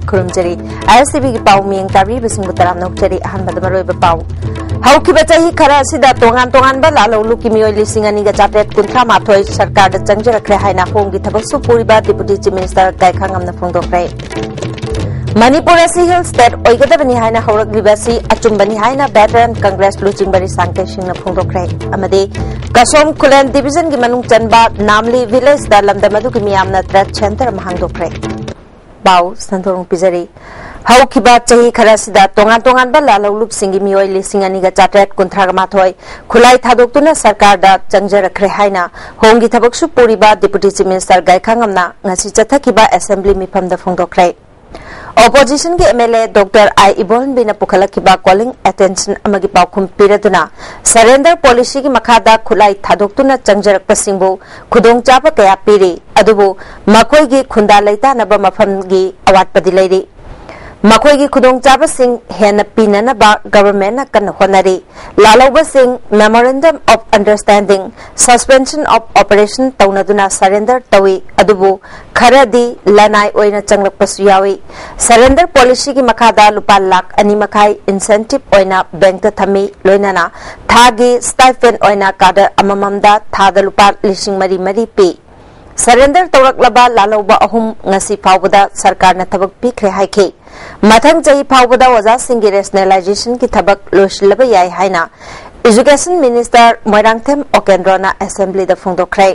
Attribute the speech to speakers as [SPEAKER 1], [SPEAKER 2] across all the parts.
[SPEAKER 1] खुरुमजरी ISTV की पाउ मियंग तारी बिसिंग तराम नोकचरी अहनबद मरोइब पाउ हौखिबा चाही खरा सिदा तोंगान तोंगान बा लालौलु की मियोय लिसिंग अनिगा चाटेट कुंथ्रा माथोय सरकार दा चंगजरखरे हाइना होंगी थबक सु पुरिबा डिप्यूटी चीफ मिनिस्टर गायखांगमना फोंदोखरे मणिपुर असी हिल स्टेट ओइगदबनी हाइना हौरकलिबासी अचुंबनी हाइना वेटरन कांग्रेस लुचिंगबरी सांगते सिंगना फोंदोखरे अमदे कसोम खुलेन डिवीजन की मनुंग चनबा नामली विलेज दा लमदम अदुगी मियामना ट्रेड सेंटर महंगदोखरे बाउ संतोंग पिजरी हौखिबा चाही खरासिदा तोंगान तोंगान बा लालौलुप सिंगी मियोय लिसिंग अनिगा चाटेट कुंथ्रागा माथोय खुलाई थादोक्तुना सरकार दा चंगजरखरे हाइना होंगी थबकसु पुरिबा डिप्यूटी चीफ मिनिस्टर गायखांगमना ngasi chathakhiba assembly mifamda phongdokre Opposition के MLA Dr. I Ibon बिना पुखलकिबा कॉलिंग अटेंशन अमगी पाउखुम पिरदुना सरेंडर पॉलिसी की मखादा खुलाई थादोक्तुना चंगजरकपसिंगबु खुदोंगचाबा कया पिरि अदुबु मखोयगी खुंदा लैतानबा मफमगी अवाटपदि लैरि मखोयगी खुदोंगचाबसिंग हेन पिननबा गवर्नमेंट कन होनरी लालौबसिंग memorandum of understanding suspension of operation तौनदुना सरेंडर तवी अदुबु खरदी लनाई ओइना चंगलकपसु यावी सरेंडर पॉलिसी की मखादा लुपा लाख अनि मखाई इंसेंटिव ओइना बैंक थमी लोइनाना थागी स्टाइपेंड ओइना काडर अमममदा थादा लुपा लिसिंग मरी मरी पी सरेंडर तौरकलबा लालौबा अहुम ngasi फावबदा सरकारना थबक पिखरे हाइखे मथंग चही फावबदा वजा सिंगी रेशनलाइजेशन की थबक लोशिलबा याय हाइना एजुकेशन मिनिस्टर मोइरांगथेम ओकेंड्रोना असेंबली दा फोंदोखरे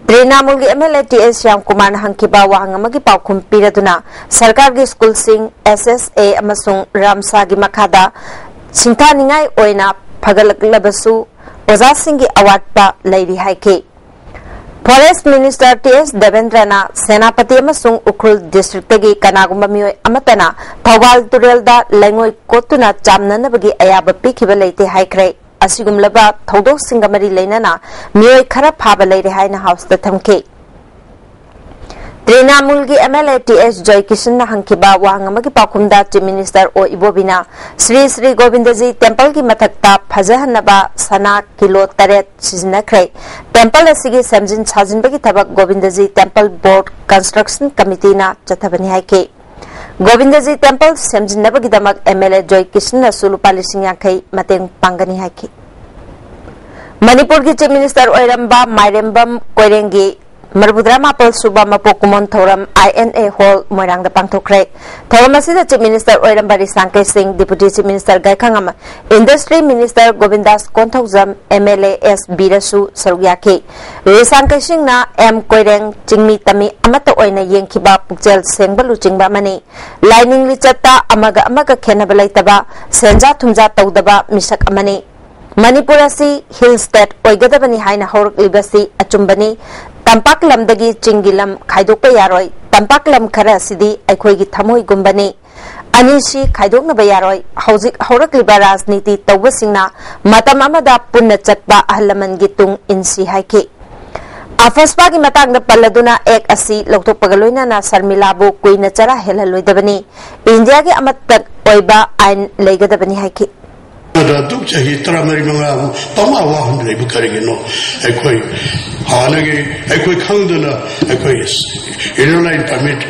[SPEAKER 1] त्रिनामुल की MLA TS श्याम कुमार हंकिबा वाहंगमगी पाउखुम पिरदुना सरकार की स्कूल सिंग SSA अमसुंग रामसा की मखादा सिंथानिंगाई ओइना फगलकलबसु ओजा सिंगी अवाटपा लैरि हाइखे फॉरेस्ट मिनिस्टर TS देवेंद्रना सेनापति अमसुंग उखरुल डिस्ट्रिक्ट की कनागुंबा मियोय अमतना थौबाल तुरेलदा लैंगोय कोतुना चामननबगी अयाबा पिखिबा लैते हाइख्रे असिगुमलबा थौदोक सिंगमरी लैनना मियोय खरा फाबा लैरे हाइना हाउस दा थमखे त्रिनामुल की MLA TS जय किशन हंकिबा वाहंगमगी पाखुमदा चीफ मिनिस्टर ओ इबोबिना श्री श्री गोविंदजी टेंपल की मथक्ता फजहनबा सना kilo 8 सिजनखरे temple असिगी सेमजिन साजिनबगी थबक Govindji temple board construction committee ना चथबनी हाइके गोविंदजी टेंपल सेमजिनबगी दमक MLA जय किशन सुलुपा लिसिंग यांखै मतेंग पांगनी हाइके मणिपुर की चीफ मिनिस्टर ओइरंबा माइरेंबम कोइरेंगी मरबुद्रा मापल सुबा मपोकुमोन थौरम INA हॉल मोइरांग दा पांगथोखरे थौरम असिदा चीफ मिनिस्टर ओइरंबारी सांके Singh deputy chief minister Gaikhangam industry minister Govindas Konthoujam MLA S बीरसु सरुयाके रेसांके सिंह ना M कोइरेंग चिंगमी तमी अमत ओइना येंखिबा पुक्चेल सेंगबा लुचिंगबा मने लाइनिंग लिचता अमगा अमगा खेनबा लैतबा सेंजा थुमजा तौदबा मिसक अमने मणिपुर असी हिल स्टेट ओइगदबनी हाइना हौरकलिबसी अचुंबनी तंपाक लमदगी चिंगिलम खाइदोकपा यारोय तंपाक लम खरा सिदी अखोइगी थमोय गुंबनी अनिसी खाइदोकनबा यारोय हौजिक हौरकलिबा राजनीति तौबसिंगना मतम अमदा पुन्ना चटपा अहलमनगी तुंग इनसी हाइके अफस्पा की मतंग पल्लदुना एक असी लौथोकपगा लोइनाना शर्मिलाबु कुइना चरा हेललोइदबनी इंडिया के अमत ओइबा आइन लेगदबनी हाइके
[SPEAKER 2] दुख चाहिए तरह मेरी मंगा पमा वाहन ले बुकरेंगे नो कोई हाने कोई खंडना कोई एयरलाइन परमिट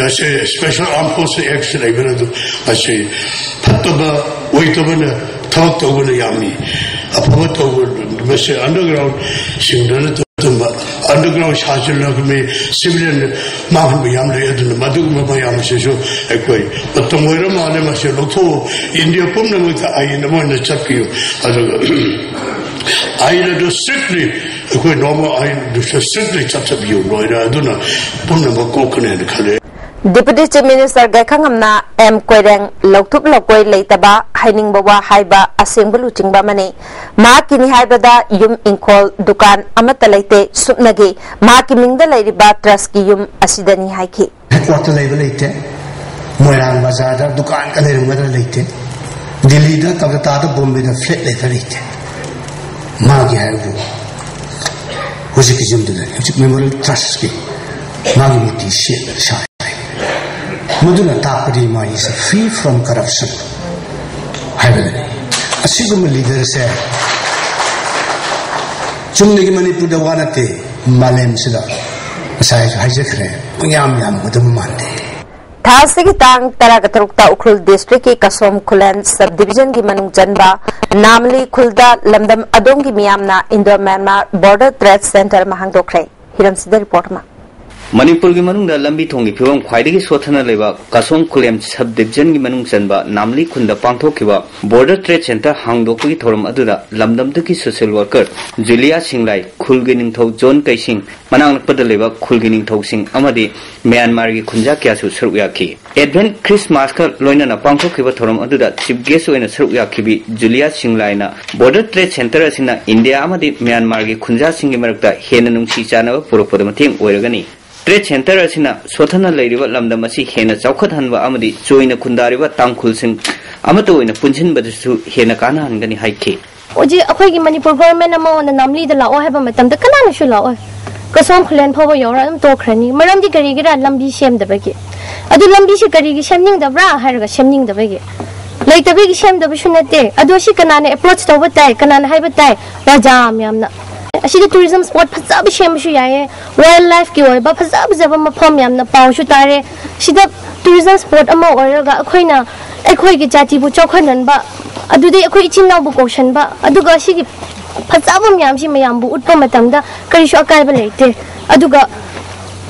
[SPEAKER 2] ऐसे स्पेशल आर्म फोर्स एक्ट ले बना तो ऐसे फतबा वही तो बना थवक तो बना यामी अब तो वैसे अंडरग्राउंड सिंगल अंडरग्राउंड शासन में सिविलियन माहौल में याम ले तो मधु में याम से जो कोई तो मोर माने में से लोग तो इंडिया पुण्य में था आई न मोर ने चक्कियो आई ने तो स्ट्रिक्टली कोई नॉर्मल आई तो स्ट्रिक्टली चक्कियो लोइरा दुना पुण्य में कोकने खले
[SPEAKER 1] डिप्यूटी चीफ मिनिस्टर गायखांगमना M कोइरेंग लौथुप लौकोय लेतबा हाइनिंग बवा हाइबा असेंग लुचिंगबा मने मा किनि हाइबदा युम इंखोल दुकान अमत लेते सुपनगे मा की मिंगदा लेरिबा ट्रस्ट की युम असिदनी हाइखि
[SPEAKER 3] हेडक्वार्टर लेबल लेते मोइरांग बाजार दा दुकान का लेरंगदा लेते दिल्ली दा कलकत्ता दा बॉम्बे दा फ्लैट लेते मा की हाइबु हुजी की जुम दे हुजी मेमोरियल ट्रस्ट की मा की मूर्ति शे मुदुना तापरी मा इज फ्री फ्रॉम करप्शन हाइबदनी असिगुम लीडर से चुमने की मणिपुर दा वानते मालेम सिदा साइज हाइजखरे याम याम मदम मानते
[SPEAKER 1] थासे की तांग तरागतरुक्ता उखरुल डिस्ट्रिक्ट की कसोम खुलन सब डिवीजन की मनुंग जनबा नामली खुलदा लमदम अदोंग की मियामना Indo Myanmar border trade centre महांगदोखरे हिरम सिदे रिपोर्ट में
[SPEAKER 4] मणिपुर की मनुंग लंबी थोंगी फिवम ख्वाइदगी सोथना लेबा कसोम खुलेम सब डिवीजन की मनुंग चनबा नामली खुंदा पांगथोखिबा बॉर्डर ट्रेड सेंटर हांगदोकगी थोरम अदुदा लमदमदगी social worker Julia Singlai खुलगी Ningthou zone कैसिंग मनांगनकपद लेबा खुलगी निंगथौ सिंग अमदि म्यांमार की खुंजा क्यासु सरुक याखी एडवेंट क्रिसमस का लोइना पांगथोखिबा थोरम अदुदा चीफ गेस्ट ओइना सरुक याखिबी जुलिया सिंगलाइना बॉर्डर ट्रेड सेंटर असिना इंडिया अमदि म्यांमार की खुंजा सिंगी मरकता हेना नुंसी चानबा पुरकपद मथेंग ओइरगनी ट्रेड सेंटर असिना सोथना लेरिबा लमदम असि हेना चौखतहनबा अमदि चोइना खुंदारिबा तांखुलसिंग अमतो ओइना पुंसिनबदसु हेना कानाहनगनी हाइखे
[SPEAKER 5] ओजी अखोइगी मणिपुर गवर्नमेंट अमा ओना नामली द लाओ हैबा मतमदा कनानसु लाओ कसोम खुलेन फोबो योरा अदम तोखरनी मरमदि करिगिरा लंबी सेमदबगी अदु लंबी से करिगी सेमनिंगदब्रा हारगा सेमनिंगदबगी लेतबगी सेमदबसु नते अदु सि कनाने अप्रोच तौबा ताई कनाने हाइबा ताई राजा म्यामना असिदा टूरिज्म स्पॉट फजाब सेमसु याये वाइल्ड लाइफ की ओइबा फजाब जब मफम यामना पावसु तारे सिदा टूरिज्म स्पॉट अमा ओइरगा अखोइना अखोइगी जातिबु चौखननबा अदुदे अखोइ इचिनाबु कोशनबा अदुगा सिगी फजाब म्यामसि मयामबु उट्पा मतमदा करिसु अकायबा लेते अदुगा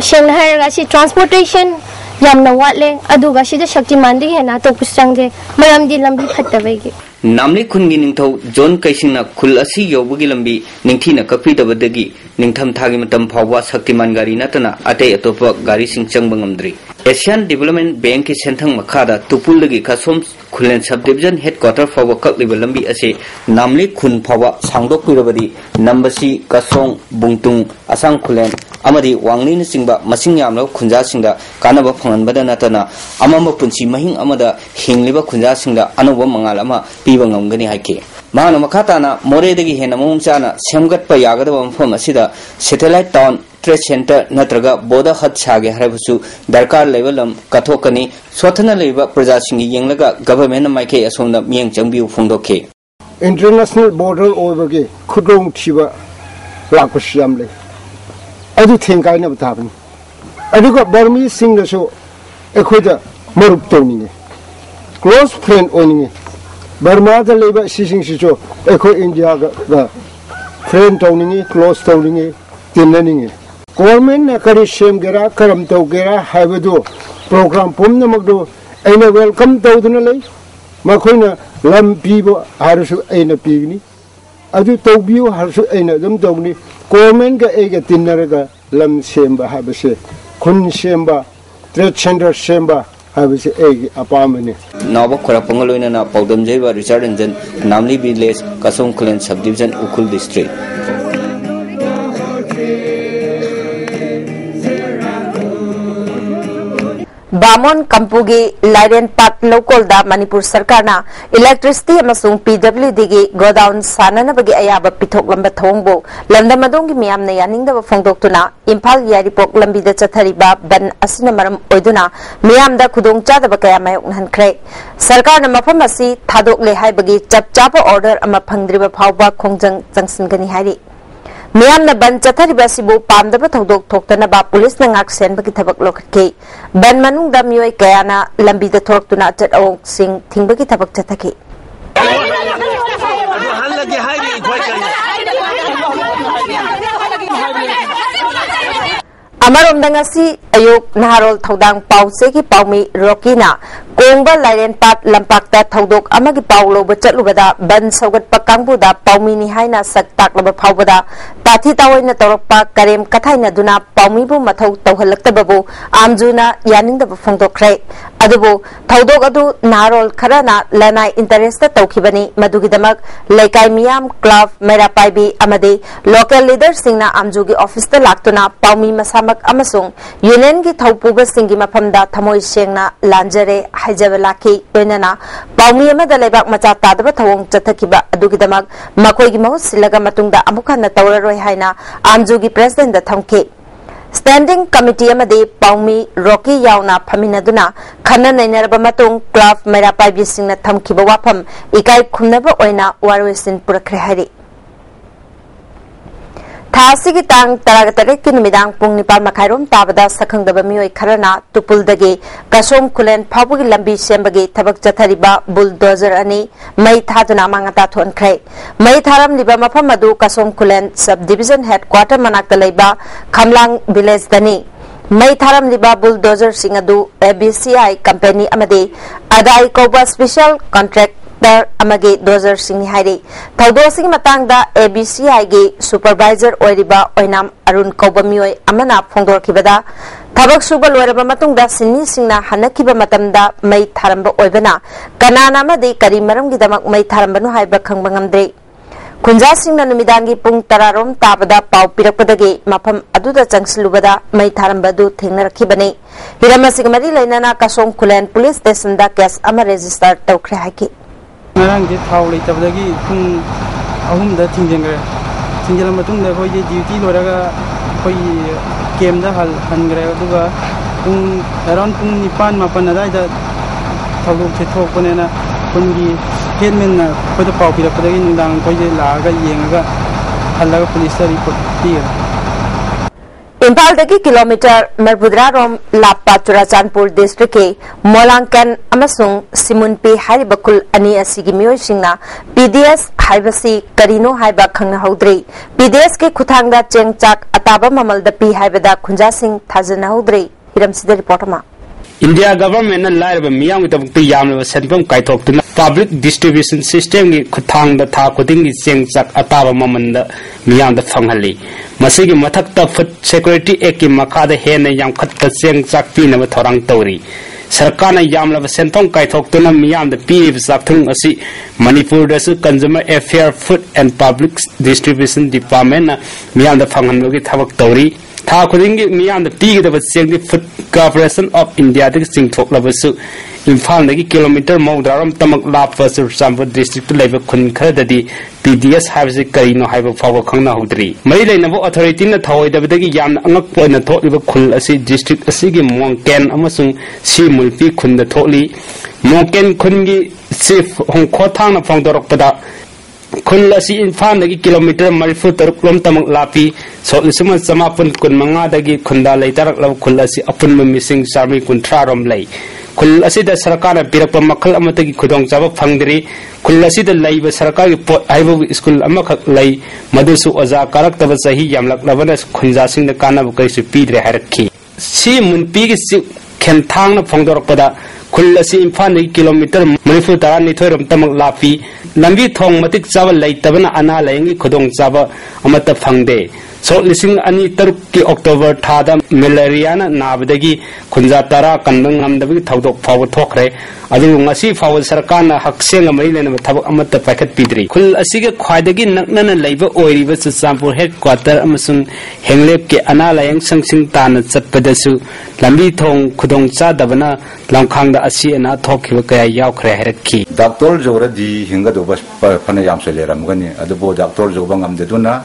[SPEAKER 5] सेंगना हायरगा सि ट्रांसपोर्टेशन यामना वाटले अदुगा सिदा शक्तिमान दि हेना तो पुसंगे मरमदि लंबी फत्तबैगी
[SPEAKER 4] नामली खुनगी निंगथौ जोन कैसिंगना खुल असि योबगी लंबी निंगथीना कपीदबदगी निंगथम थागी मतम फाववा शक्तिमान गारी नतना अटे अतोप गारी सिंग चंगब ngamdri एशियन डेवलपमेंट बैंक की सेंथंग मखादा तुपुलगी कसोम खुलेन सब डिवीजन हेडक्वार्टर फाववा ककलिब लंबी असे नामली खुन फाववा सांगदोकपिरबदी नंबसी कसोंग बुंगतुंग असंग खुलेन अमदी वांगलीन सिंगबा मसिंग यामलो खुंजा सिंगदा कानबा फंगनबदा नतना अमम पुंसी महिंग अमदा हिंगलिबा खुंजा सिंगदा अनोब मंगाल अमा पीबा ngamgani हाइके मानो मखाताना मोरेदगी हेना मोंगचाना सेमगतपा यागदबा मफम असिदा सैटेलाइट टाउन ट्रेड सेंटर नत्रगा बोदा हद सागे हरबसु दरकार लेवलम कथोकनी सोथना लेबा प्रजा सिंगी येंगलगा गवर्नमेंट माइके असोंदा मियंग चंगबिउ फोंदोके
[SPEAKER 6] इंटरनेशनल बॉर्डर ओबगे खुदोंग थिबा लाकसियाम ले अदु थेंगाइना बताबनी अदुगा बर्मी सिंगसो एखोइदा मरुप तोनिने क्लोज फ्रेंड ओनिने बर्मा द लेबा सिसिंगसिसो एखो इंडिया गा फ्रेंड तोनिने क्लोज तोनिने तिननिने गवर्नमेंट ने करी सेम गेरा करम तो गेरा हाइबदो प्रोग्राम पुमनमगदो एना वेलकम तौदना ले मखोइना लम पीबो हारसु एना पीगनी अदु तौबियो हारसु एना दम तौगनी गवर्नमेंट का एगा तिनरगा लम सेमबा हाबसे खुन सेमबा ट्रेड सेंटर सेमबा हाबसे एगी अपामने
[SPEAKER 4] नाव खरापंगलोइना ना पौदम जेबा रिचार्ड रंजन नामली village Kasom Khullen subdivision उखुल district
[SPEAKER 1] बामोन कंपुगी लाइरेन पाट लोकल दा मणिपुर सरकार ना इलेक्ट्रिसिटी अमसुंग पीडब्ल्यूडी गी गोडाउन साननबगी अयाबा पिथोकलंबा थोंगबो लंदमदोंगी मियामना यानिंगदबा फोंदोक्तुना इम्फाल यारिपोक लंबीदा चथरिबा बन असिना मरम ओइदुना मियामदा खुदोंग चादबा कया मायोकनहनख्रे सरकार ना मफम असि थादोकले हाइबगी चपचापा ऑर्डर अमा फंगद्रिबा फावबा खोंजंग जंगसिनगनी हाइरि मियामना बन चथरिबा सिबु पामदबा थौदोक थोक्तनबा पुलिस ना ngak senbagi thabak lokhatke ban manungda mioi kayana lambida thorktuna chatawong sing thingbagi thabak chathaki अमरोम दंगसी अयोग नहारोल थौदांग पाउसे की पाउमी रोकीना कोंगबा लाइरेन पाट लंपाक्ता थौदोक अमगी पाउलोब चलुबदा बन सौगतपा कांगबुदा पाउमीनी हाइना सक ताकलब फावबदा ताथी तावैना तौरपा करेम कथाइना दुना पाउमीबु मथौ तौहलक्तबबु आमजुना यानिंगदब फोंदोखरे अदुबु थौदोक अदु नहारोल खराना लनाई interest तौखिबनी मदुगिदमक लेकाई मियाम club मेरापाइबी अमदे local leader सिंगना आमजुगी office ता लाक्तुना पाउमी मसामक यूनियन की थौपुब सिंगी मफमदा थमोय सेंगना लांजरे हाइजब लाखी लोइनना पाउमी अमदा लेबाक मचा तादब थवोंग चथकिबा अदुगिदमक मखोयगी महुत सिलगा मतुंगदा अमुखना तौररोय हाइना आमजुगी प्रेसिडेंट दा थमके स्टैंडिंग कमिटी अमदे पाउमी रॉकी यावना फमिनदुना खन्ना नैनरबा मतुंग क्लब मेरापाइबी सिंगना थमकिबा वाफम इकाई खुमनबा ओइना वारोइसिन पुरखरे हाइरि थासी की तांग तरागतरे की नुमिदांग पुंग निपाल मखाइरोम ताबदा सखंगदब मियोय खरना तुपुलदगे कसोम खुलेन फाबुगी लंबी सेंबगे थबक चथरिबा बुलडोजर अनि मई थादुना मांगता थोनख्रे मई थारम लिबा मफम मदु कसोम खुलेन सब डिवीजन हेडक्वार्टर मनाक्ता लेबा खमलांग विलेज दनी मई थारम लिबा बुलडोजर सिंह अदु ABCI कंपनी अमदे अदाई कोबा स्पेशल कॉन्ट्रैक्टर अमगे डोजर सिंह हाइरे थौदो सिंह मतंगदा ABCI गे सुपरवाइजर ओरिबा ओइनाम अरुण कोबा मियोय अमना फोंदोरखिबदा थबक सुबा लोरबा मतुंगदा सिन्नी सिंहना हनखिबा मतमदा मई थारमबा ओइबना कनाना मदे करी मरमगिदमक मई थारमबनु हाइबा खंगबा ngamdre खुंजा सिंहना नुमिदांगी पुंग तरारोम ताबदा पाव पिरकपदगे मफम अदुदा चंगसिलुबदा मई थारमबदु थेंगनरखिबने हिरमसिग मरी लैनाना कसोम खुलेन पुलिस स्टेशनदा केस अमा register तौख्रे हाइकि
[SPEAKER 7] ngaraangji thau leitabdagi pung ahumda thingjengre thingjela matungda khoi duty loraga khoi camda hangre aduga pung around pung 9-10 adaida thawlu thokpanena pungi headman na khoida pau pirapdagi nindang khoi laaga yengaga halaga police report tiya
[SPEAKER 1] Imphal दगी kilometre मरबुद्रा रोम लापा Churachandpur district के मोलांकन अमसुंग सिमुनपी हाइबा कुल अनि असिगी मियोइसिंगना PDS हाइबसी करिनो हाइबा खंगना हौद्रे PDS के खुथांगदा चेंगचाक अताबा ममल द पी हाइबदा खुंजासिंग थाजना हौद्रे हिरम सिदे रिपोर्ट मा
[SPEAKER 8] इंडिया गवर्नमेंट लाइव मियांग तबक यामल सेंपम काइथोक्तुना पब्लिक डिस्ट्रीब्यूशन सिस्टम की खुथांग था खुदिंग की चेंगचाक अताबा ममल द मियांग द फंगहली मसीगी मथक फुड सिक्योरिटी एक्ट की मखाद हेन यामखत चेंगचाक पीनब थोरांग तौरी सरकार ने यामलब सेंपम काइथोक्तुना मियांग द पीब चाकथुंग असि मणिपुर दसु consumer affair food and public distribution department ना मियांग द फंगहनबगी थबक तौरी था खुदिंगी मियांग द पीगदब चेंगदि फूड कॉर्पोरेशन ऑफ इंडिया दग चिंगथोक्लबसु इम्फाल दगी किलोमीटर मौद्रारम तमक लाप चुरचानपुर डिस्ट्रिक्ट लेब खुन खरददी PDS हाइबसे करिनो हाइब फाव खंगना होद्री मई लेनबो अथॉरिटी न थवइदबदगी याम अंगक पोइना थोलिब खुल असि डिस्ट्रिक्ट असिगी मोंकेन अमसुंग सी मुल्पी खुन द थोली मोंकेन खुनगी चीफ होंखोथांग न फोंदोरकपदा खुल असि इम्फाल दगी किलोमीटर 43 लोम तमक लापी सोलिसम समापन कुन मंगा दगी खुंदा लेतरक लब खुल असि अपुन मिसिंग सामी कुंथ्रा रोम लई खुल असिदा सरकार पिरप मखल अमतगी खुदोंग चाब फंगदरी खुल असिदा लैब सरकार की पोट आइबो स्कूल अमखक लई मदुसु ओजा कारक तब सही यामलक लबन खुंजासिंग द कानाब कैसु पीद्रे हरखी सी मुनपी की खेनथांग न फोंदोरकपदा खुल असि इम्फाल किलोमीटर मणिपुर तरा निथोरम तमक लापी लंबी थोंग मतिक चाब लैतबना अना लयंगी खुदोंग चाब अमत फंगदे सो लिसिंग अनि तरुक की अक्टोबर थादा मलेरिया नाबदगी खुंजा तरा कनबंग नमदबगी थौदोक फाव थोखरे अदु ngasi फाव सरकार ना हक्सेंग मई लेन थबक अमत पैखत पीद्री खुल असिगे ख्वाइदगी नकनन लैब ओइरिब चुरचानपुर हेडक्वार्टर अमसुंग हेंगलेप के अना लयंग संगसिंग तान चटपदसु लंबी थोंग खुदोंग चादबना लंखांगदा असि अना थोखिब कया यावखरे हरखी
[SPEAKER 9] डॉक्टर जोरदी हिंगा दो बस फने याम से लेरमगनी adobo doctor Jabong amdeduna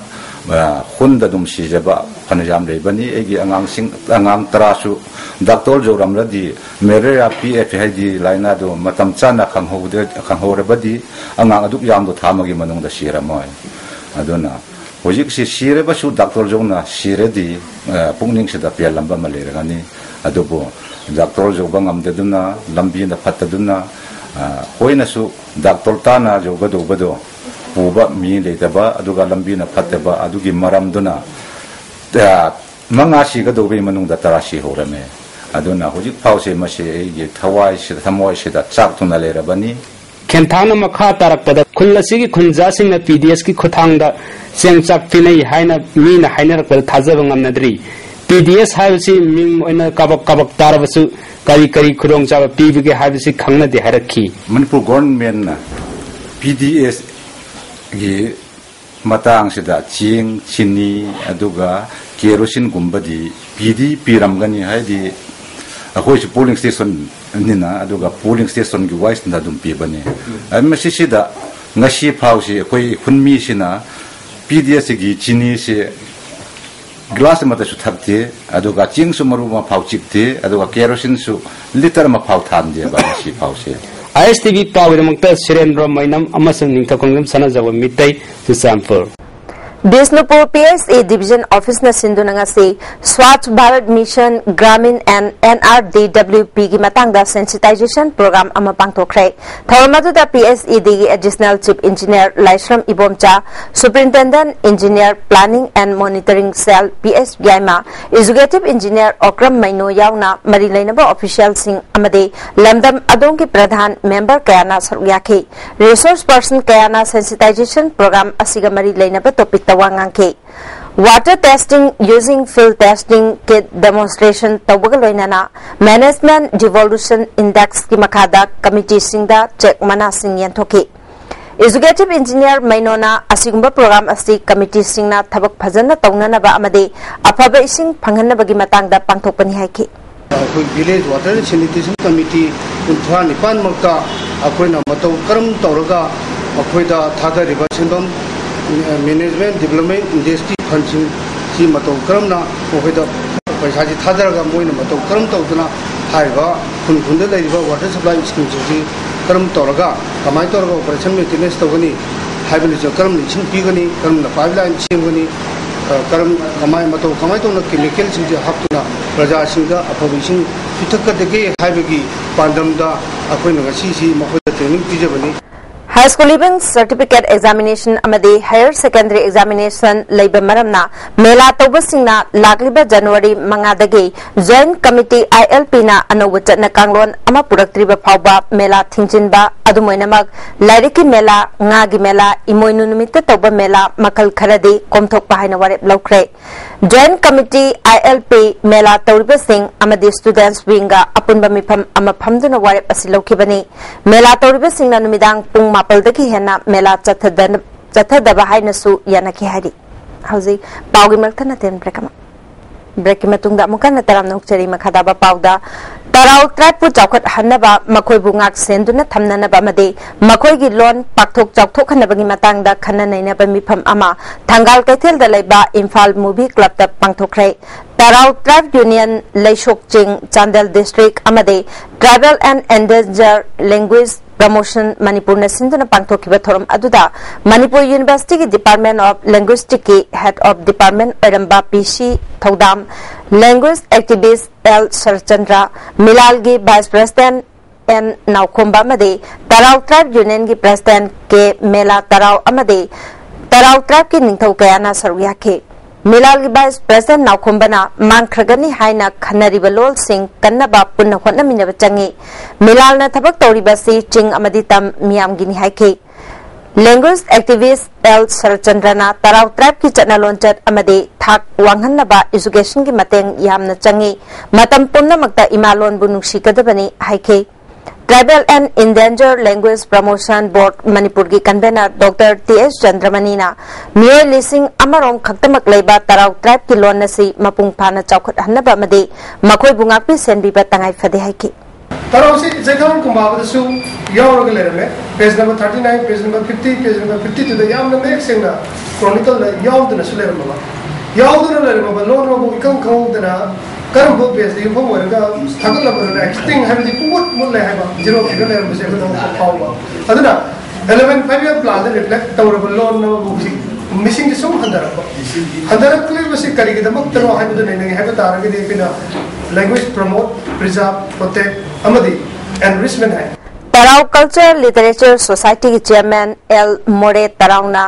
[SPEAKER 9] khunda dum sijaba phanjam leibani egi angang tarasu doctor joramradi malaria PFID laina do matam chana khanghorebadi angang aduk yam do thamagi manungda siramoi aduna hojik si sireba su doctor jona siredi pungning sida pialamba maleragani adubo doctor jobang amdeduna lambi na phataduna hoina su doctor tana jogado bado puba mi leitaba aduga lambi na phataba adugi maramduna mangasi ga dobe manungda tarashi horame aduna hojik phause mase ye thawai se thamoi se da chak tuna lerabani
[SPEAKER 8] खेनथांग मखा तारकपद खुलसिगी खुंजासिंग PDS की खुथांगदा चेंगचाक पिनै हाइना मीना हाइनरकल थाजब ngamnadri PDS हाइबसि मिंग ओइना काबक काबक तारबसु करी करी खुरोंग चाब पीबगे हाइबसि खंगना दे हरखी
[SPEAKER 9] मणिपुर गवर्नमेंट ना PDS गी matang sida ching chini aduga kerosene gumbadi PD piramgani haidi akoi si polling station nina aduga polling station gi wise na dum pibani amasi sida ngasi phausi akoi khunmi sina PDS gi chini se glass mata su thapte aduga ching su maru ma phau chikte aduga kerosene su liter ma phau than de ba si phausi
[SPEAKER 8] ISTV Power Mukta Sirendra Mainam Amasang Ningthakongam Sanajawa Mitai to Sampur.
[SPEAKER 1] Bisnupur PSA Division Office na Sindunangasi Swachh Bharat Mission Gramin and NRDWP ki matangda sensitization program ama pangthokre. Thawamaduda PSED Additional Chief Engineer Laishram Ibomcha, Superintendent Engineer Planning and Monitoring Cell PSBI ma Executive Engineer Okram Maino yauna mari lainaba official sing amade lamdam adong ki pradhan member kayana saryakhi resource person kayana sensitization program asiga mari lainaba topic water testing using field testing kit demonstration tawagaloinana management devolution index ki makada committee singda check mana sing yantoki executive engineer mainona asigumba program asi committee singna thabak phajana tawnana ba amade afaba ising phanghanna bagi matangda pangthokpani haiki
[SPEAKER 6] village water sanitation committee unthwa nipan makta akoina matau karam tawraga akoida thada riba sindom management development industry function si matau karamna ohoida paisa ji thadaraga moina matau karam tawduna haiba khunda laiba water supply scheme ji karam tawraga kamai tawraga operation maintenance tawgani haibali jo karam lichin pigani karam na pipeline chimgani karam kamai matau kamai tawna chemical ji haptuna praja singda apobising pithakadege haibagi pandamda akoina ngasi si mahoida training pijabani
[SPEAKER 1] High School Living Certificate Examination amadi Higher Secondary Examination leiba maramna mela tawbasingna lagliba January mangadagi Joint Committee ILP na anowa chatna kanglon ama puraktriba phawba mela thingjinba adumoinamak lairiki mela ngagi mela imoinu numitta tawba mela makal kharadi komthokpa haina warep lawkre Joint Committee ILP mela tawribasing amadi students winga apunba mifam ama phamduna warep asi lawkibani mela tawribasingna numidang pung mapaldaki hena mela chathadaba hainasu yanaki hari hauji pawgi marthana ten break matungda mukana taram nokchari makhadaba pawda tarau tribe chawkhat hanaba makhoi bungak senduna thamnanaba made makhoi gi lon pakthok chawthok hanabagi matangda khananaina ba mifam ama thangal kaithel da laiba Imphal Movie Club ta pangthokre tarau tribe union leishok ching Chandel district amade tribal and endangered language promotion Manipur na sinduna pangthokiba thoram aduda Manipur University ki Department of Linguistics ki Head of Department Aramba PC Thodam Language Activist L Sarchandra Milal ki Vice President N Naukhomba amade Tarau Tribe Union ki President ke Mela Tarau amade Tarau Tribe ki ningthau kayana saruyakhe Milal ki Vice President Naukhomba mangkhragani haina khanariba lol sing kannaba punna hotnaminaba changi Milal na thabak tawriba si ching amadi tam miyam gini haike Language Activist L Sarachandrana Tarau Tribe ki chatna lonchat amadi thak wanghanaba education ki mateng yamna changi matam punna makta imalon bu nungsikadabani haike Tribal and Endangered Language Promotion Board Manipur ki convener Dr. T.S. Chandramani na miyoi lising amarong khaktamak leiba Tarau Tribe ki lon nasi mapung phana chawkhat hanaba amade makhoi bungakpi senbiba tangai phade haiki
[SPEAKER 6] Tarau si jaikham kumbaba su yauraga lerame page number 39 page number 50 page number 52 da yamna mek sengna chronicle la yaudna su lerama yaudna lerama lon ro bu ikam khawdna karam bo page di phom warga thagla ba exting hamdi put mulle haba zero figure lerama se ko phawba aduna 11 5 year plan reflect tawraba lon no bu si missing is so handara clear basi kari ke damak taro haibu ne ne haibu tara ke de pina language promote preserve protect amadi enrichment hai
[SPEAKER 1] Tarau Culture Literature Society ki chairman L More Tarauna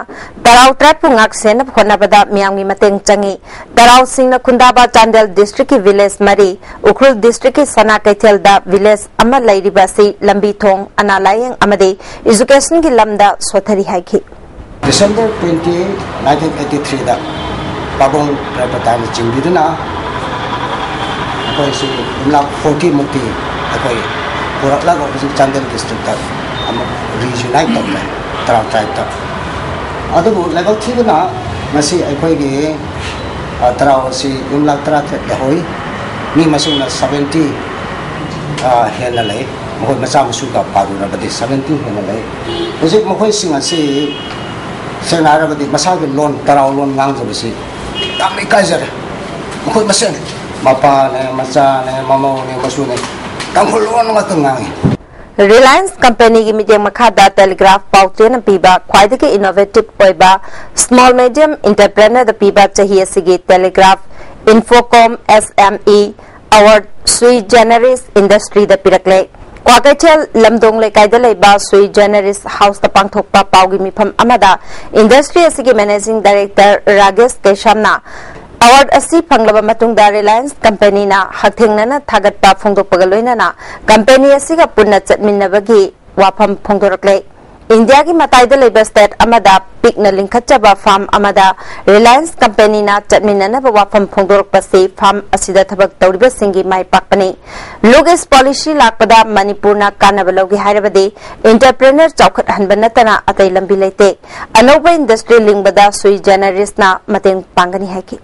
[SPEAKER 1] Tarau Tribe pungak sen khonabada miyamgi mateng changi Tarau singna khundaba Chandel district ki village mari Ukhrul district ki Sana Kaithel da village ama lairiba si lambi thong analayeng amade education ki lamda sothari haiki
[SPEAKER 10] December 28, 1983 da Pabong Prepatan Chingiduna Ako si Imlak 40 Mukti Ako Purak lago kasi Chandel district da Reunite da Tarau tribe da Ado bu level 3 na Masi ako gi Tarau si Imlak Tarau Dahoy Ni masuk na 70 Hena lay Mahoy masa masuka paru na badi 70 hena lay Kasi mahoy singa si Senara badi masagi lon Tarau lon ngang jabasi Dami kaiser Mahoy maseng Mapa ne, masa ne, mamaw ne, masu ne Tangkol lon nga tungangi
[SPEAKER 1] Reliance Company की meeting मखादा Telegraph पाउटेन पीबा ख्वाइदगी innovative ओइबा small medium entrepreneur द पीबा चाहिए सिगी टेलीग्राफ इन्फोकॉम SME अवार्ड सुई जेनरिस इंडस्ट्री द पिरकले क्वाकैचल लमदोंग लेकाइद लेबा सुई जेनरिस हाउस द पांगथोकपा पाउगी मिफम अमदा इंडस्ट्री असिगी मैनेजिंग डायरेक्टर राजेश केशमना अवार्ड असी फंगलबा मतुंगदा रिलायंस कंपनी ना हथेंगना थागतपा फोंदोकपगा लोइनाना कंपनी असिगा पुन्ना चटमिन्नबगी वाफम फोंदोरकले इंडिया की मताइद लेबा स्टेट अमदा पिकना लिंखचबा फार्म अमदा रिलायंस कंपनी ना चटमिन्ननबा वाफम फोंदोरकपसे फार्म असिदा थबक तौरिबा सिंगी माइ पाकपने लोग इस पॉलिसी लाकपदा मणिपुर ना कानबा लौगी हाइरबदे एंटरप्रेन्योर चौखट हनबा नतना अतै लंबी लेते अनौबा इंडस्ट्री लिंगबदा सुई जेनरिस ना मतेंग पांगनी हाइकी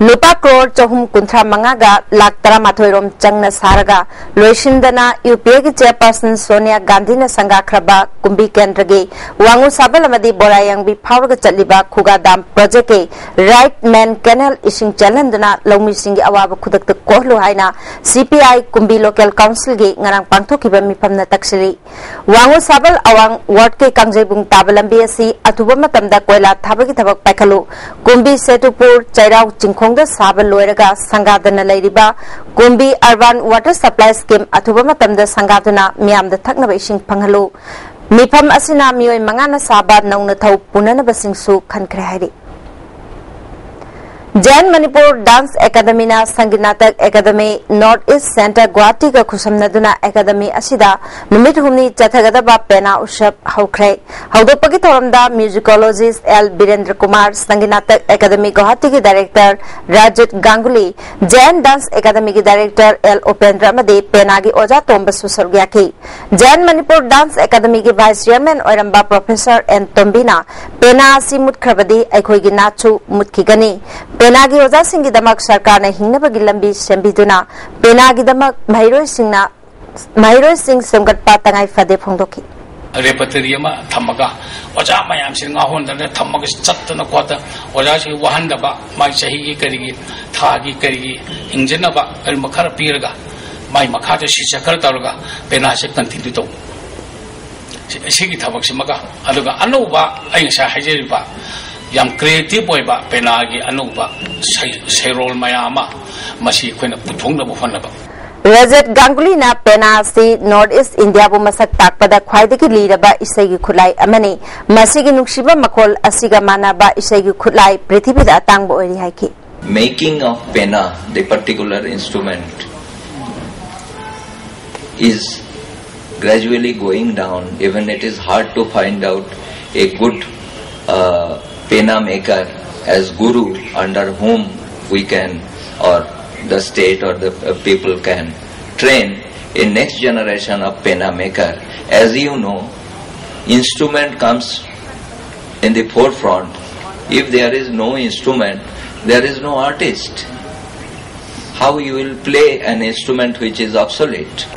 [SPEAKER 1] लुपा करोड़ चहुम कुंथ्रा मंगागा लाख 13 रोम चंगना सारगा लोइशिंदना यूपीए की चेयरपर्सन सोनिया गांधी ने संगाख्रबा कुंभी केंद्र के वांगु साबल अमदी बोरायांगबी फावरग चलिबा खुगा दाम प्रोजेक्ट के राइट मैन कैनल इशिंग चलंदना लौमी सिंगी अवाब खुदक कोहलो हाइना सीपीआई कुंभी लोकल काउंसिल के ngarang पांगथोकिबा मिफमना तक्सिली वांगु साबल अवांग वार्ड के कांगजेबुंग ताबलंबी असि अथुबा मतमदा कोयला थाबगी थबक पाइखलु कुंभी सेतुपुर चैराव चिंखों साब लोरगा संगादना लेरिबा Kumbhi urban water supply scheme अथुबा मतमदा संगादना मियामदा थकनबा इसिंग फंगहलु मिफम असिना मियोय मंगाना साबा नौना थौ पुननबा सिंगसु खनखरे हाइरि जैन मणिपुर डांस एकेडमी ना Sangeet Natak academy north east centre Guwahati का खुसमनदुना एकेडमी असिदा नुमित हुमनी चथगदबा पेना उत्सव हौख्रे हौदोपगी थोरमदा musicologist L Birendra Kumar Sangeet Natak academy Guwahati के director Rajat Ganguly Jain dance academy के डायरेक्टर एल उपेंद्र अमदे पेना की ओजा तोंबसु सरग्याकी जैन मणिपुर डांस एकेडमी के vice chairman Oramba professor N तोंबिना पेना असि मुतखरबदी अखोइगी नाचु मुतखिगनी पेना की ओजा सिंगी दमक सरकार ने हिंगनबगी लंबी सेंबिदुना पेना की दमक महिरोय सिंह सेमगटपा तंगाई फदे फोंदोकी
[SPEAKER 11] रेपटरी थमगा ओजा मयाम से होंदने थमग चत्तन कोत ओजा से वहनदबा माई सही की करिगी था की करिगी हिंजनबा कल मखर पीरगा माई मखा से शिचकर तौरगा पेना से कंटिन्यू तो सिगी थबक सिमगा अदुगा अनोबा अइसा हाइजेरिबा याम क्रिएटिव होइबा पेनागी अनोबा सेरोल मयामा मसी कोइना पुथोंदबो फनबा
[SPEAKER 1] रजत गांगुली ना पेना से नॉर्थ ईस्ट इंडिया बु मसक ताकपदा ख्वाइदगी लीरबा इसेगी खुलाई अमने मसीगी नुक्सिबा मखोल असिगा मानाबा इसेगी खुलाई पृथ्वीदा अतांगबो ओरि हाइकी
[SPEAKER 12] मेकिंग ऑफ पेना the particular instrument is gradually going down. Even it is hard to find out a good pena maker as guru under whom we can, or the state or the people can train a next generation of pena maker. As you know, instrument comes in the forefront. If there is no instrument, there is no artist. How you will play an instrument which is obsolete?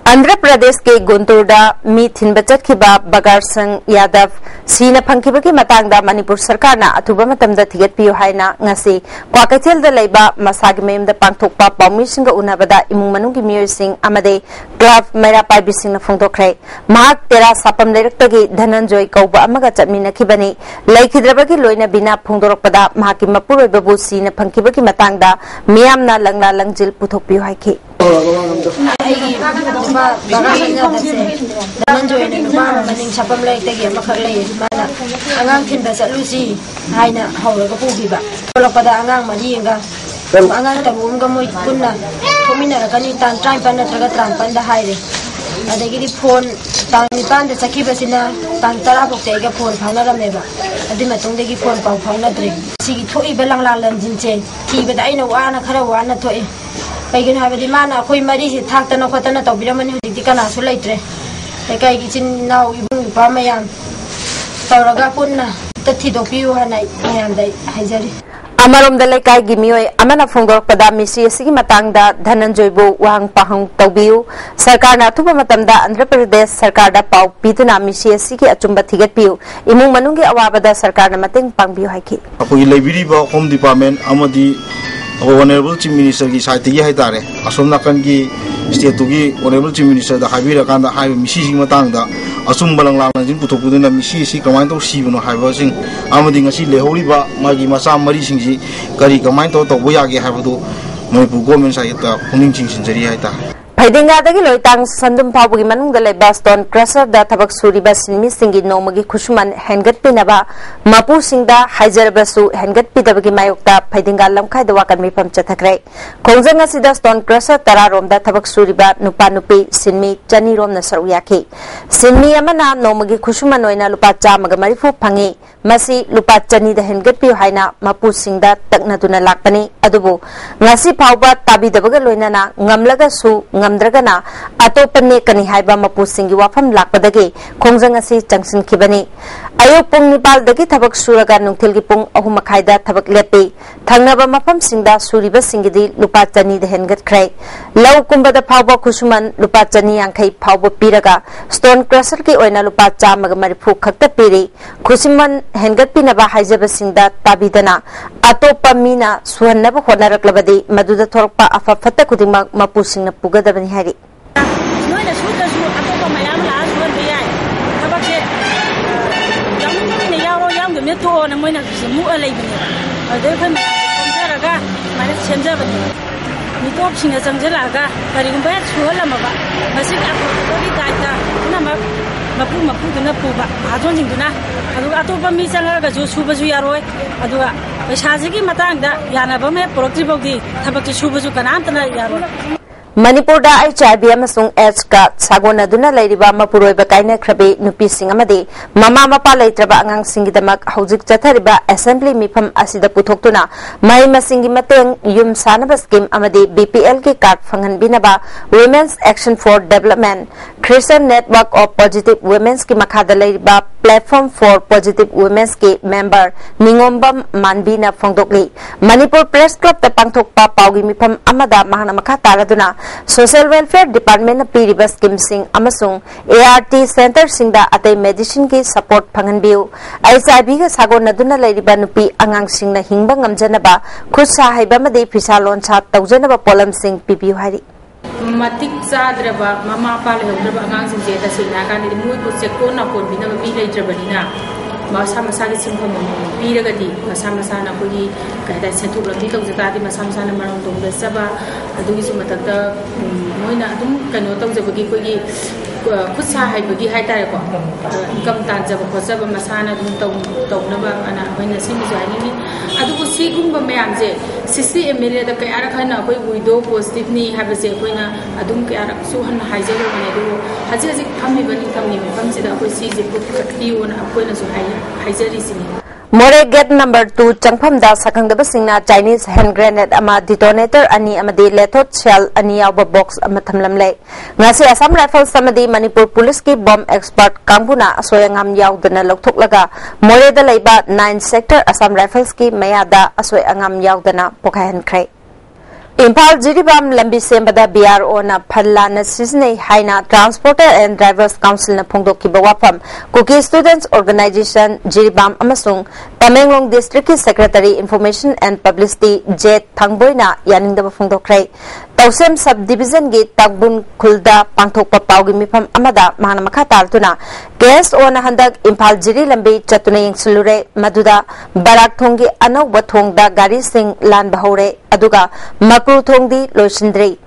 [SPEAKER 1] Andhra Pradesh के गुंटूरदा मी थिनबा चटखिबा बगार संग यादव सीना फंखिबगी मतांगदा मणिपुर सरकार ना अथुबा मतमदा थिगतपियो हाइना ngasi क्वाकैथेल दा लेबा मसागी मेमदा पांगथोकपा पाउमिसिंग उनाबदा इमुंग मनुंगी मियोइसिंग अमदे club मैरा पाइबिसिंग ना फोंदोखरे महाक तेरा सापम लेरक्तगी धनंजय कौबा अमगा चटमिनखिबनी लेखिद्रबगी लोइना बिना फोंदोरकपदा महाकी मपुरोइबबु सीना फंखिबगी मतांगदा मियामना लंगला लंगजिल पुथोकपियो हाइखि
[SPEAKER 13] मनिंग सापम लेते मखक ले माना आगाम थिनबा चलुसी हाइना हौरगा पुगिबा तोलकपदा आगाम मरियंगा आगाम तबुमगा मोय पुन्ना थोमिनारकनी तान ट्राइपन नत्रगा ट्रांपन दा हाइरे अदगिरी फोन तान निपान दा चकिबसिना तान 10 बोक्तेगा फोन फाउनरमेबा अदि मतुंगदगी फोन पाउ फाउनद्रे सिगी थोइबा लंगला लंजिनचे थिबदा आइना वाना खरा वाना थोइ कईगन हाबदी माना अखोई मरी से थाक्तना खोतना तौबिरमनि हुजिकि कनासु लेत्रे लेकाइगी चिन नाउ इबुंग इपा मयाम तौरगा पुन्ना तथिदोपियु हाना मयामदै हाइजरी
[SPEAKER 1] अमरोम द लेकाई गी मियोय अमना फोंगोरकपदा मिसी असिगी मतांगदा धनंजयबु वाहंग पाहंग तौबियु सरकार ना अथुबा मतमदा आंध्र प्रदेश सरकार दा पाउ पिदुना मिसी असिगी अचुंबा थिगतपियु इमुंग मनुंगी अवाबदा सरकार ना मतेंग पांगबियु हाइखि
[SPEAKER 14] अखोई लेबिरिबा होम डिपार्टमेंट अमदी ऑनरेबल चीफ मिनिस्टर की साइड की है असोम नाकन की state tugi honorable chief minister da habi rakanda habi misi sing matang da asum balang lang jing puthok puduna misi si kamai to si buno haiba sing amadi ngasi lehori ba magi masa mari sing si kari kamai to boya ge haiba do Manipur government sai ta puning ching sinjari hai ta
[SPEAKER 1] Paidinga dagi loitang sandum phabugi manungda leba stone crusher da thabak suriba sinmi singi nomagi khusuman hengat pinaba mapu singda haijarabasu hengat pidabagi mayokta paidinga lamkhai da wakan mifam chathakre khongjang asida stone crusher tara romda thabak suriba nupa nupi sinmi chani romna saru yakhi sinmi amana nomagi khusuman oina lupa chamaga marifu phangi masi lupa chani da hengat pi haina mapu singda takna tuna lakpani adubu ngasi phauba tabi dabaga loinana ngamlaga su ngamdragana atopane kani haiba mapu singi wafam lakpadagi khongjang asi changsin khibani ayok pung nipal dagi thabak suraga nungthil gi pung ahum khaida thabak lepi thangnaba mafam singda suriba singidi lupa chani de hengat khrai law kumbada phawba khusuman lupa chani yangkhai phawba piraga stone crusher ki oina lupa chamaga marifu khakta piri khusiman hengat pinaba haijaba singda tabidana atopa mina suhannaba honaraklabadi maduda thorpa afa fatta kudingma mapu singna pugada bani hari
[SPEAKER 15] noina suda su atopa mayam la suan biyai tabakse jamu ne yaro yam de meto na moina mu alai bani ade khan komjaraga mane semjabani mitop singa changjalaga karigumba suhalama ba masik akobi daita nama mapu duna puba ajon jingduna aduga atopa mi changaga ju subasu yaroi aduga paisajigi matangda yanaba me productive thabak subasu kanamtana yaroi
[SPEAKER 1] Manipur da HIV amasung AIDS ka sagona duna lairiba mapuroi ba kaina khrabe nupi sing amadi mama mapa laitraba angang singidamak hojik chathariba assembly mifam asida puthoktuna mai masingi mateng yum sanaba scheme amadi BPL ki card phangan binaba Women's Action for Development Christian Network of Positive Women's ki makhada lairiba Platform for Positive Women's ki member Ningombam Manbina phongdokli Manipur Press Club ta pangthokpa paugi mifam amada mahana makha taraduna Social Welfare Department na piriba scheme sing amasung ART Center singda atay medicine ki support phanganbiu HIV ga sagon naduna lairiba nupi angang singna hingba ngamjanaba khutsa haiba made phisa loncha tawjanaba polam sing pipiu hari
[SPEAKER 16] matik sadraba mama pa lehraba angang sing jeta sina kan ni mui ko sekko na kon bina bi leitrabanina masa masa ki singkham piragadi masa masa na ko gi kaida sentuk lambi tawjata di masa masa na marong dong besaba adugi sumatakta moina adum kano tawjabagi ko gi khutsa haibagi haitare ko income tanjaba khosaba masana dum tawnaba ana hoina simi joini adugu sigumba mayamje 60 ml da kai ara khana koi widow positive ni habase koina adum kai ara su han haijero ne du haji haji thammi bani thammi famsi da koi si je ko khati ona koina su haijari sini
[SPEAKER 1] More gate number 2 changpham da sakang da basingna Chinese hand grenade ama detonator ani amadi lethot shell ani yawa box ama thamlam le ngasi Assam Rifles amadi Manipur Police ki bomb expert kangbuna asoyangam yaudana lokthok more da leiba 9 sector Assam Rifles ki mayada asoyangam yaudana pokahan krai Impal Jiribam Lambi Sembada BRO na Phalana Sisney Haina Transporter and Drivers Council na Phongdok ki bawapam Cookie Students Organization Jiribam amasung Tamenglong District ki Secretary Information and Publicity Jet Thangboy na yaning da phongdok krai Tausem Subdivision gi Tagbun Khulda Pangthok Papaw gi mifam amada mahana makha tartuna guest on handak Impal Jiri Lambi chatuna yengsulure maduda Barak Thonggi anawba thongda gari sing lan bahore aduga Makru thongdi loisindrei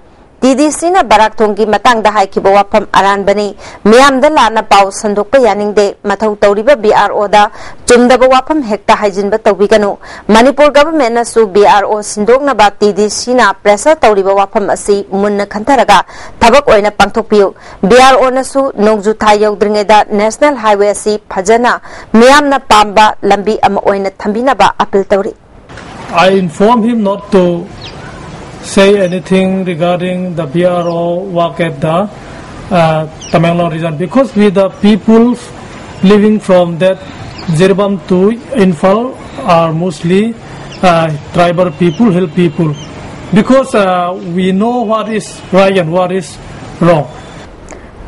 [SPEAKER 1] DDC na Barak thonggi matang da haikiba wafam aran bani miyam da lana paw sandokpa yaning de mathau tawriba BRO da chumdaba wafam hekta haijinba tawbiganu Manipur government na su BRO sindok na ba DDC na pressure tawriba wafam asi munna khantaraga thabak oina pangthokpiu BRO na su nongju tha yaudringe da national highway asi phajana miyam na pamba lambi ama oina thambina ba appeal tawri
[SPEAKER 17] I informed him not to say anything regarding the BRO work at the Tamenglong region because we the people living from that Jiribam to Infal are mostly tribal people, hill people because we know what is right and what is wrong.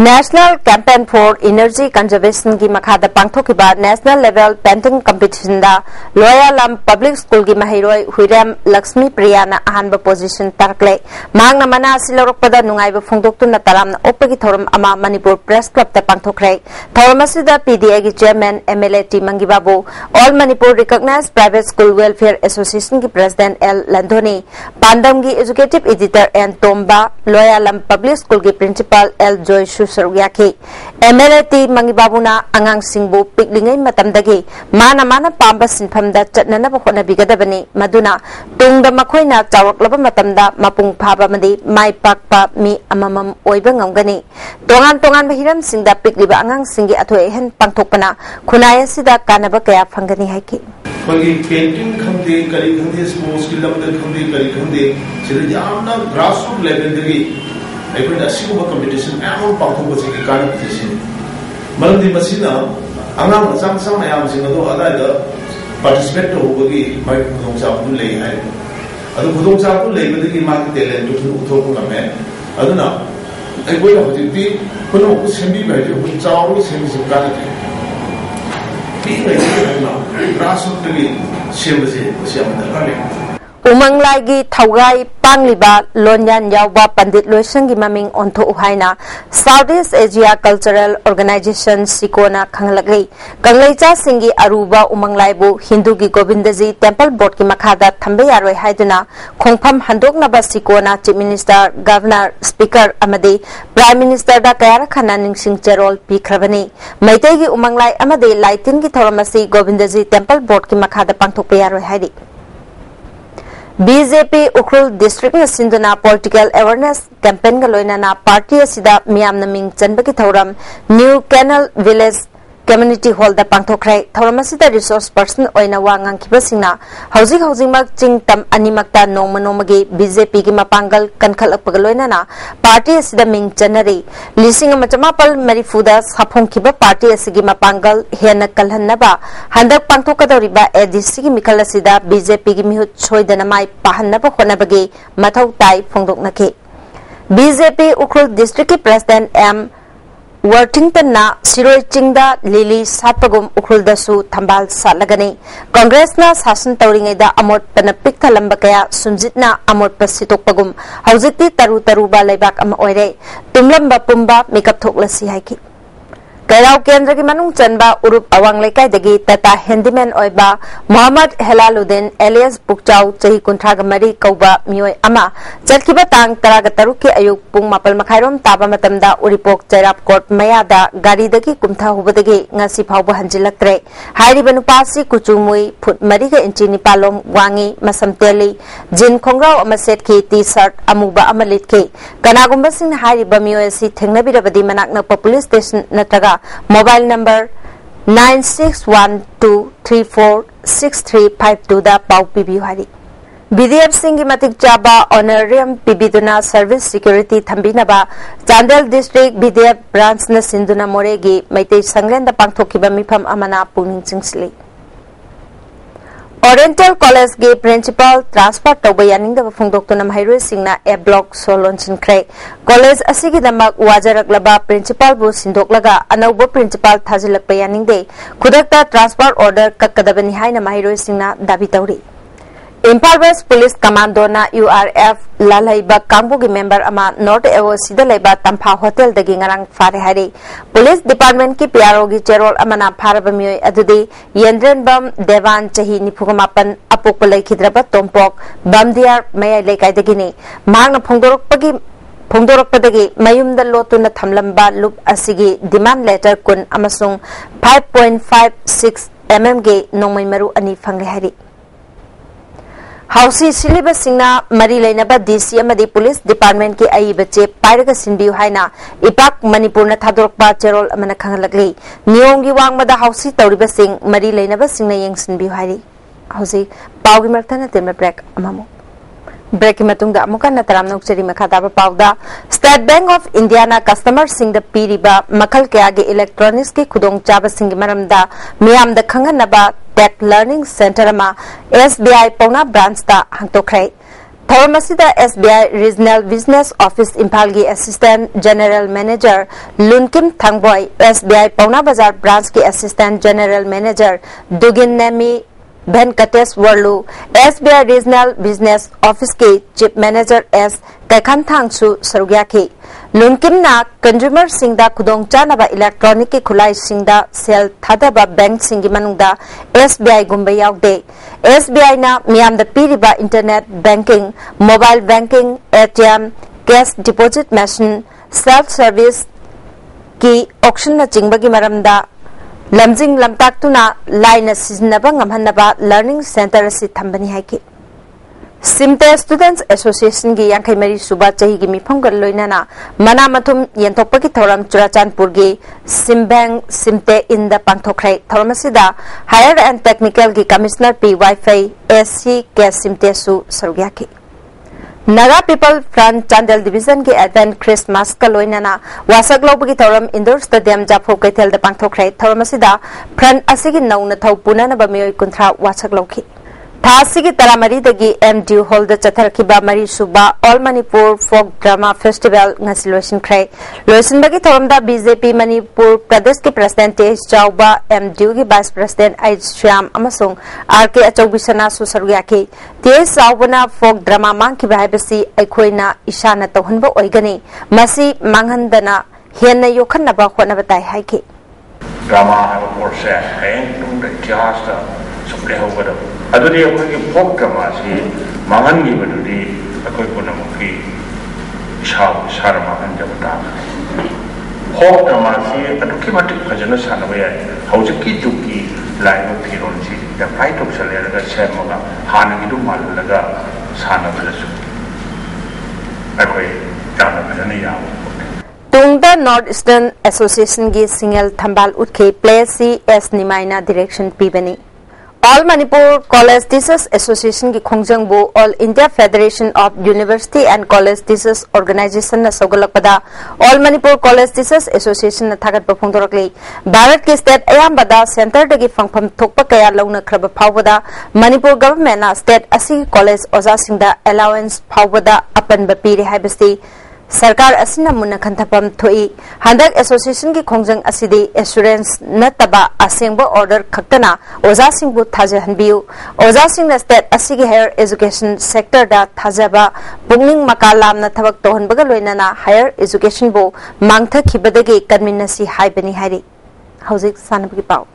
[SPEAKER 1] National Campaign for Energy Conservation की मखादा पांगथोकिबा National Level Painting Competition दा Loya Lam Public School की महिरोय हुइराम लक्ष्मी प्रिया ना अहानबा position तारकले मांगना मना सिलरकपदा नुंगाइबा फोंदोक्तुना तरामना ओपगी theorem अमा Manipur press club ता पांगथोखरे थोरम असिदा PDA की chairman MLA T Mangibabu All Manipur Recognized Private School Welfare Association की प्रेसिडेंट L Landhoni पांडम की educative editor N Tomba Loya Lam Public School की principal L Joy Suruyaki MLA T मंगीबाबूना अंगांग सिंगबू पिकलिंगै मतमदगी माना पांबा सिनफमदा चटननबा होनबिगदबनी मदुना तुंगदा मखोइना चावरकलबा मतमदा मपुंग फाबा मदि माइ पाकपा मी अममम ओइबा ngamgani तोंगान बहिरम सिंगदा पिकलिबा अंगांग सिंगी अथोय हेन पांथोकपना खुनाय सिदा कानबा कया फंगनी हाइकी
[SPEAKER 18] कोई पेंटिंग खंदे करी खंदे स्पोर्ट्स की लमदर खंदे करी खंदे सिदा यामना ग्रासरूट लेवल दगी अखोइना सिगुबा कंपटीशन मैम पांथोकबसे की कारण position मरमदि मसिना अंगाम मचाम सा मयाम सिंगदो अदाइदा पार्टिसिपेट होबगी माइ खुदोंचाबदु लेय हाय अदु खुदोंचाबदु लेबदगी मागि टैलेंट दु उथोक ngame aduna अखोइना हजिति कुनो सेमबि बाइदि उन चावरो सेमबि सुकाने
[SPEAKER 1] उमंगलाई की थौगाई पांगलिबा लोन्यान यावबा पंडित लोइसंगी ममिंग ओंथो उहाइना South East Asia cultural organisation सिकोना खंगलगई कंगलेचा सिंगी अरुबा उमंगलाइबु हिंदू की गोविंदजी टेंपल बोर्ड की मखादा थंबे यारोय हाइदुना खोंगफम हंदोकनबा सिकोना चीफ मिनिस्टर गवर्नर स्पीकर अमदे प्राइम मिनिस्टर दा कयार खना निंगसिंग चेरोल पीखरबनी मैतै की उमंगलाई अमदे लाइटिन की थोरमसी गोविंदजी टेंपल बोर्ड की मखादा पांथोकपे यारोय हाइदि BJP Ukhrul District na Sinduna Political Awareness Campaign ga loinana party asida miyamna ming chanbaki thoram New Canal Village Community Hall da pangthokrai thoram asida resource person oina wangang khibasingna housing mak ching tam animakta nongmagi BJP gi mapangal kankhal apag loinana party asida ming chanari lising amachama marifuda saphong khiba party asigi mapangal hena kalhannaba handak pangthokadoriba ADC gi mikhal asida BJP gi mihut choidana mai pahannaba honabagi mathau tai phongdoknake BJP Ukhrul District ki President M Worthington na Siroi Chingda Lili Satpagum Ukhrul dasu thambal salagani Congress na sasan tawringai da amot panapik thalamba kaya sunjitna amot pasitokpagum haujiti taru ba laibak ama oire tumlamba pumba makeup thoklasi haiki Kairau Kendra ki manung chanba urup awang lekai dagi tata handyman oiba Muhammad Helaluddin alias Pukchau chahi kunthraga mari kauba mioi ama chatkiba tang taraga taruk ki ayuk pung mapal makhairom taba matamda uripok chairap court mayada gari dagi kumtha hubadagi ngasi phawba hanjilaktre hairi banupasi kuchumui phut mari ga inchi nipalom wangi masam teli jin khongrau ama set ki t-shirt amuba amalit ki kanagumba sing hairi ba mioi si thengnabirabadi manakna police station natraga Mobile number 9612346352 da pau pibiu hari BDF Singh matik chaba honorarium pibiduna service security thambinaba Chandel district BDF branch na sinduna moregi maitei sanglen da pangthokiba mifam amana puning chingsli Oriental College के principal transfer तौबा यानिंग दा फुंगदोक्तुना माहिरोय सिंगना A block सोलोन चिनख्रे college असिगी Damak वाजरकलबा principal बु सिंदोकलगा अनौबो principal थाजिलकपा Yaning दे खुदकता transfer order कक्कदबनी हाइना माहिरोय सिंगना दाबी तौरी Impal West Police Commando na URF lalaiba kangbu gi member ama North AOC da laiba Tampha Hotel dagi ngarang fare hari Police Department ki PRO gi cherol amana pharaba mioi adudi Yendren Bam Devan chahi nipugamapan apok palai khidraba tompok Bamdiar mayai lekai dagi ni mangna phongdorokpadagi mayumda lotuna thamlamba loop asigi demand letter kun amasung 5.56 mm ge nongmai maru ani phangre hari Hausi syllabus singna mari lainaba DC amadi police department ki ai bache pairaga sinbiu haina ipak Manipur na thadorokpa cherol amana khangalagli niyongi wangmada hausi tawriba sing mari lainaba singna yeng sinbiu hairi hausi pawgi marthana temna break amamu break ki matungda amuka na taram nokcheri makhada ba pawda State Bank of India na customer sing da piriba makhal kya ge electronics ki khudong chaba sing maramda miyam da khanganaba Tech Learning Center ma SBI Pauna branch da hangtokrai Thormasida SBI Regional Business Office Impal gi Assistant General Manager Lunkim Thangboy, SBI Pauna Bazar Branch ki Assistant General Manager Dugin Nemi Venkatesh Warlu, SBI Regional Business Office ki Chief Manager S Kaikhan Thangsu Sarugya ki Lunkim na consumer singda kudong chanaba electronic ki khulai singda sell thadaba bank singi manungda SBI gumba yaugde. SBI na miyam da piriba internet banking, mobile banking, ATM, cash deposit machine, self service ki auction na chingbagi maramda lamjing lamtak tuna line siznaba ngamhanaba learning center si thambani haiki. Simte Students Association gi yang mari suba chahi gi mifam gal loinana mana mathum yentokpa ki thoram Churachandpur gi Simbang Simte in the pangthokrai thoramasida Higher and Technical gi Commissioner P Wi-Fi SC ke Simte su sarugya ki Naga People Front Chandel Division ki Advent Christmas ka loinana wasak lob gi thoram Indoor Stadium Japho Kaithel da pangthokrai thoramasida front asigi nauna thau punana ba miyoi kunthra wasak loki Thasigi Taramari dagi MDU Hall da Chatharkiba Mari Suba All Manipur Folk Drama Festival Ngasilosin Krai Losin bagi thoramda BJP Manipur Pradesh ki President Tesh Chauba MDU ki Vice President Ait Shyam amasung RK Achobisana Susarugya ki Tesh Chaubana Folk Drama mang ki baibasi aikhoina ishana tawhanba oigani masi manghandana henna yokhanaba khonaba tai haiki
[SPEAKER 19] Drama have a course and tung the just supply over adudi akhoi folk drama si mangan gi badudi akhoi punamki sharama anjabata folk drama si aduki matik phajana sanaba ya haujiki tuki live phiron si da flight of salera semaga hanagi du malaga sanaba su akhoi jana phajana ya
[SPEAKER 1] Tungda Northeastern Association gi single thambal utke play CS Nimaina direction pibani All Manipur College Teachers Association ki khongjangbu All India Federation of University and College Teachers Organization na sogalakpada All Manipur College Teachers Association na thagat phongdorakli Bharat ki state ayambada center dagi phangpham thokpa kaya launa khraba phawbada Manipur government na state asi college oja singda allowance phawbada apanba piri haibasti Sarkar asina munna khanthapam thoi handak association ki khongjang asidi assurance nataba asengba order khaktana oja singbu thajahanbiu oja singna state asigi higher education sector da thajaba bungning makalam na thabak tohanbaga loinana higher education bo mangtha khibadagi kanminasi haibani hari hauzik sanabgi pau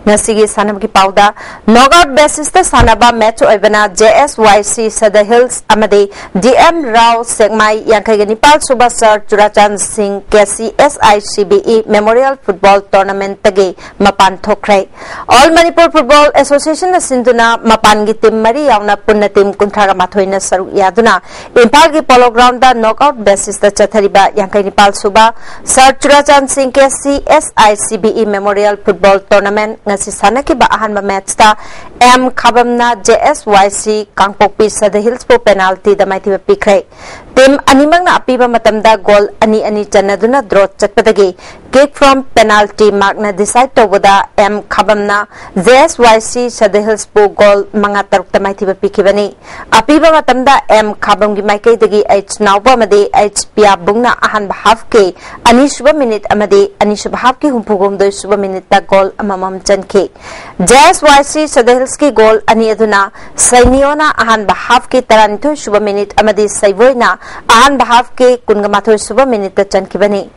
[SPEAKER 1] Nasigi Sanabki Pauda, Nogout basis the Sanaba Metro Evana, JSYC Sada Hills Amade, DM Rao Segmai Yankaganipal Subasar Churachan Singh KC SICBE Memorial Football Tournament Tage Mapan Thokrai. All Manipur Football Association Sinduna Mapangi Tim Mari Yauna Punna Tim Kunthara Mathoina Saru Yaduna, Impalgi Polo Ground the Knockout basis the Chathariba Yankaganipal Suba, Sir Churachan Singh KC SICBE Memorial Football Tournament. Sanaki ba ahanba match ta M Khabamna JSYC Kangpokpi Sada Hills po penalty da maiti pikrai tim animang na apiba matamda goal ani chanaduna draw chatpadagi kick from penalty mark na decide to wada M Khabamna JSYC Sada Hills po goal mga taruk ta maiti pikibani apiba matamda M Khabam gi maikai dagi H Nauba made H Pia bungna ahanba half ke ani suba minute amade ani suba half ke humpugom do suba minute ta goal amamam ke JSYC Sada Hills ki goal ani aduna Sainiona ahan bahaf ki taranito suba minute amadi Saivoina ahan bahaf ki kungamato suba minute chankibani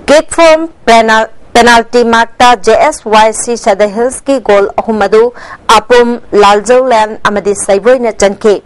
[SPEAKER 1] kick from penalty markta JSYC Sada Hills ki goal ahumadu apum Laljaulan amadi Saivoina chanke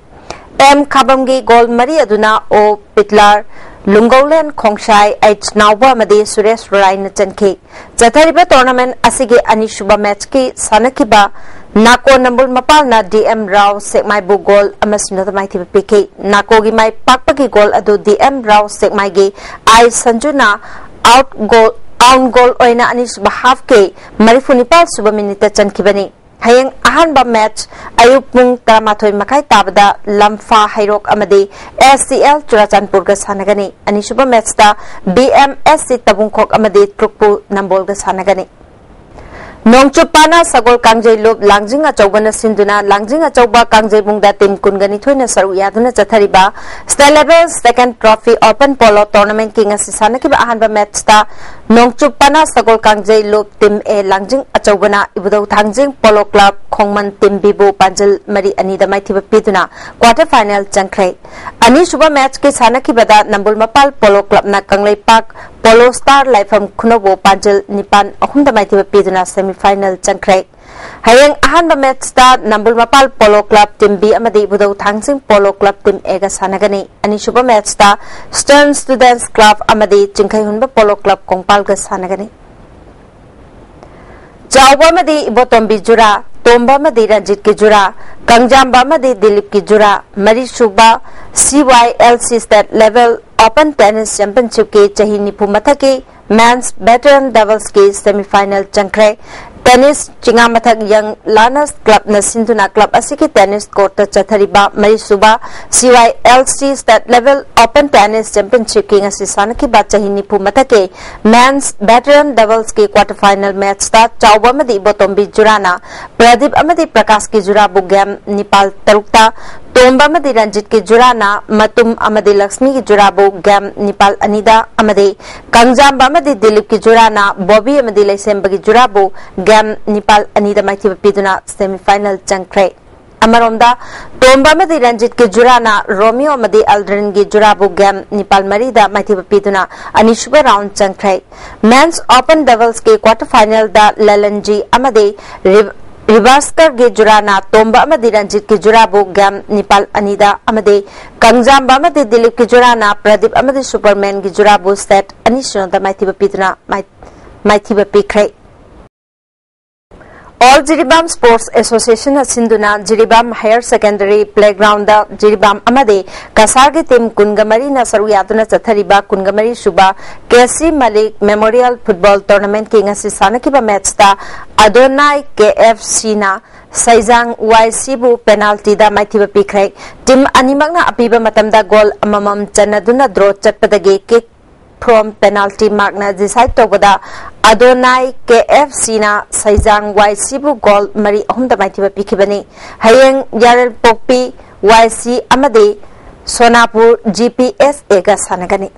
[SPEAKER 1] M Khabam ki goal mari aduna o Pitlar Lungolan Khongshai H Nauba Made Suresh Rain Chanke Chathariba tournament asigi ani shuba match ki sanakiba Nako Nambul Mapalna DM Rao Sekmai bu goal amasuna tamai thi PK Nako gi mai pakpa ki goal adu DM Rao Sekmai gi I Sanjuna out goal oina ani shuba half ke marifuni pa suba minute chankibani hayang ahanba match ayuk pung 13 makai tabada lamfa hairok amadi SCL Churachandpur ga sanagani anisuba match ta BMSC tabungkhok amadi Trukpu Nambol ga sanagani Nongchupana Sagol Kangjai Lob Langjing Achobana Sinduna Langjing Achoba Kangjai Bungda Team Kungani Thuina Saru Yaduna Chathariba State Level Second Trophy Open Polo Tournament King Asisana Kiba Ahanba match ta Nongchupana Sagol Kangjai Lob Team A Langjing Achobana Ibudau Thangjing Polo Club Khongman Team Bibu Panjal Mari Anida Maithiba Piduna Quarter Final Changkhrai Ani Suba match ke sana kibada Nambul Mapal Polo Club na Kanglai Park Polo Star Lifeam Khunobo Panjal Nipan Ahumda Maithiba Piduna Semi-final Changkhrai hayang ahanba match ta Nambul Mapal Polo Club Team B amadi Budau Thangsing Polo Club Team A ga sanagani ani suba match ta Stern Students Club amadi Chingkhai Hunba Polo Club Kongpal ga sanagani Chawba amadi Ibotombi Jura Tomba amadi Ranjit ki Jura Kangjamba amadi Dilip ki Jura Mari suba CYLC State Level Open Tennis Championship ke chahi nipu mathaki Men's Veteran Doubles ke semi-final Changkhrai Tennis Chingamathak Young Lanas Club na Sinduna Club asiki tennis court ta chathariba Mari suba CYLC State Level Open Tennis Championship ke ngasi sanaki ba chahi nipu mathake Men's Veteran Doubles ke quarter final match ta Chawba amadi Botombi Jurana Pradip amadi Prakash ki Jura bu game Nepal tarukta Tomba amadi Ranjit ki Jurana Matum amadi Lakshmi ki Jura bu game Nepal anida amadi Kangjamba amadi Dilip ki Jurana Bobby amadi Laisemba ki Jura bu game Nepal anida maithiba piduna semi-final Changkhrai Amaromda Tomba amadi Ranjit ki Jurana Romeo amadi Aldrin ki Jura bu game Nepal marida maithiba piduna anisuba round Changkhrai Men's Open Doubles ke quarter final da Lalanji amadi Rivaskar ge Jurana Tomba amadi Ranjit ki Jura bu game Nepal anida amadi Kangjamba amadi Dilip ki Jurana Pradip amadi Superman ki Jura bu set anisuna da maithiba piduna maithiba pikrai All Jiribam Sports Association Sinduna Jiribam Higher Secondary Playground da Jiribam amade Kasargi team Kungamari na saru yaduna chathariba Kungamari suba KC Malik Memorial Football Tournament ki ngasi sanakiba match ta Adonai KFC na Saizang YC bu penalty da maithiba pikrai team animakna apiba matamda goal amamam chanaduna draw chatpadagi kick from penalty mark na decide tobada Adonai KFC na Saizang YC bu goal mari ahumda maithiba pikibani hayeng Yarel Pokpi YC amade Sonapur GPS ega sanagani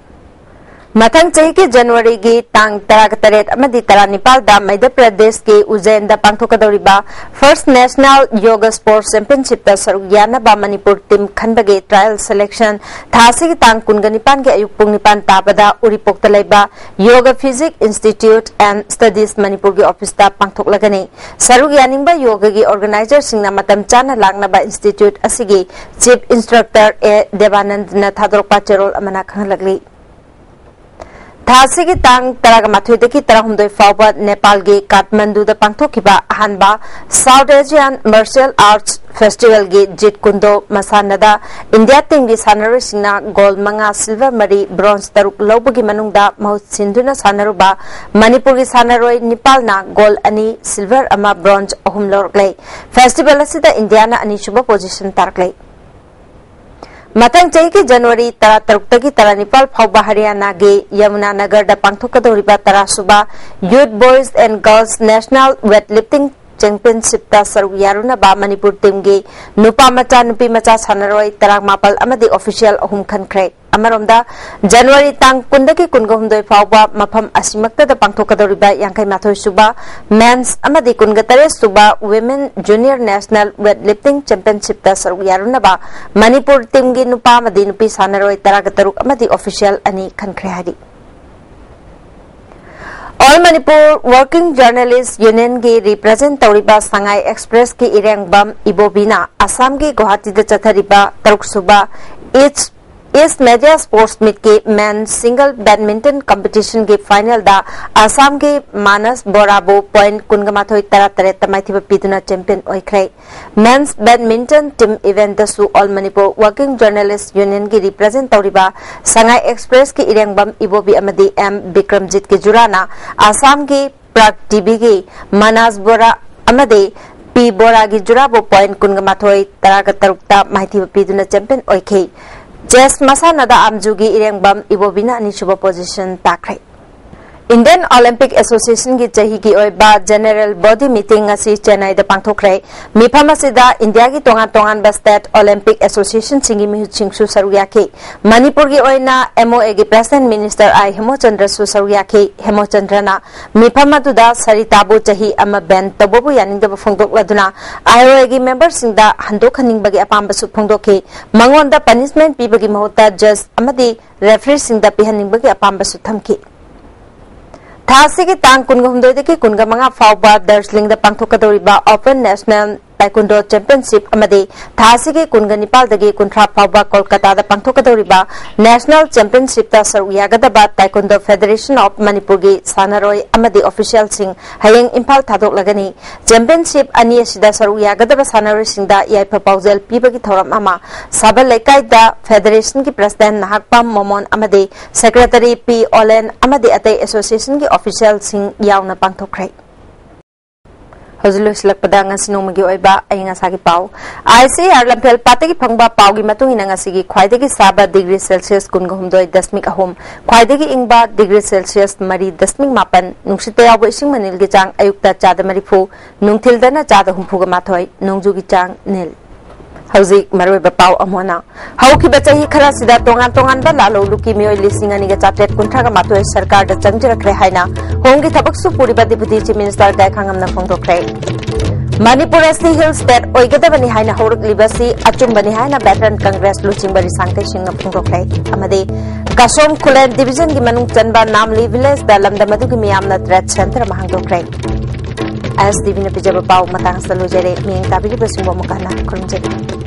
[SPEAKER 1] Mathang chahi ke January gi tang 13 amadi 19 da Madhya Pradesh ke Ujjain da pangthokadoriba First National Yoga Sports Championship da saruk yanaba Manipur team khanbage trial selection thasi gi tang 19 ge ayuk pung 9 tabada Uripok ta leiba Yoga Physics Institute and Studies Manipur gi office da pangthoklagani saruk yaningba yoga gi organizer singna matam chana langnaba institute asigi chief instructor A Devanand na thadrokpa cherol amana khanglagli Thasi ki tang taraga mathoi ki tarahumdoi fawba Nepal gi Kathmandu da pangthokiba ahanba South Asian Martial Arts Festival gi Jit Kundo masanada India team gi sanaroi singna gold manga silver mari bronze taruk lobagi manungda mahut sinduna sanaruba Manipur gi sanaroi Nepal na gold ani silver ama bronze ahum lorklei festival asida India na ani suba position tarklei Matang chahi ki January 13 19 phawba Haryana ge Yamuna Nagar da pangthokadoriba 10 suba Youth Boys and Girls National Weightlifting Championship ta saruk yaruna ba Manipur team ge nupa macha nupi macha sanaroi 19 amadi official ahum khankhrai Amaromda January tang 10 19 phawba mafam asimakta da pangthokadoriba 52 suba Men's amadi 23 suba Women Junior National Weightlifting Championship ta saruk yaruna ba Manipur team gi nupa amadi nupi sanaroi 13 amadi official ani khankhrai hari All Manipur Working Journalists Union ki represent Tauriba Sangai Express ki Irangbam Ibobina Assam ki Guwahati da chathariba Taruk Suba East Media Sports Meet ki Men Single Badminton Competition ki final da Assam ki Manas Borabo point Kungamathoi Taratare Tamaithiba Piduna champion oikhrai Men's Badminton team event da su All Manipur Working Journalists Union ki represent Tauriba Sangai Express ki Irangbam Ibobi amadi M Bikramjit ki Jurana Assam ki Prak TV ki Manas Bora amadi P Boragi Jurabo point Kungamatoi Taraga Tarukta Mighty Piduna champion Oike. Jess Masanada Amjugi Irengbam Ibobina Nishuba position Takre. Indian Olympic Association ki chahi ki oiba general body meeting asi Chennai da pangthokre mifamasida India ki tongan ba state Olympic Association singi mi chingsu saruya ki Manipur ki oina MOA ki president minister I Hemochandra su saruya ki Hemochandra na mifamatuda saritabu chahi ama ban tabobu yaning da phongdok laduna IOA ki members singda handok haning bagi apamba su phongdok ki mangonda punishment pi bagi mahota judge amadi referee singda pi haning bagi apamba su thamki Thasi ki tang kunga humdoi de ki kunga manga fawba Darjeeling da pangthokadoriba Open National Taekwondo Championship amadi Thasi ki kunga Nepal dagi kuntra fawba Kolkata da pangthokadoriba National Championship da saruyagadaba Taekwondo Federation of Manipur gi sanaroi amadi official sing hayeng Impal thadok lagani Championship ani asida saruyagadaba sanaroi singda yai proposal pibagi thoram ama sabal lekai da Federation ki president Nahakpam Momon amadi secretary P Olen amadi atai association ki official sing yauna pangthokrai Hozulu silak padang sinong magi oiba ay nga sagi pau ICR lampel pate ki phangba pau gi matung ina nga sigi khwaidagi saba degree Celsius kunga humdoi dasmik ahum khwaidagi ingba degree Celsius mari dasmik mapan nungsita yawo ising manil gi chang ayukta chada marifu nungthildana chada humpu ga mathoi nungju gi chang nil Hauzik maroi bapau amona hauki bachahi khara sida tongan ba lalo luki mioi lising ani ga chaplet kuntra ga matoi sarkar da changjira kre haina hongi thabak su puri ba deputy chief minister ga khangam na phongdo kre Manipur Asli Hill State oigada bani haina horuk libasi achum bani haina veteran congress luching bari sangkai sing na phongdo kre amade Kasom Kulen division gi manung chanba namli village da lamda madu gi miyamna threat center mahangdo kre ISTV na pijaba pau matang sa lojere miyeng tabili basumbo mukana kurumjeri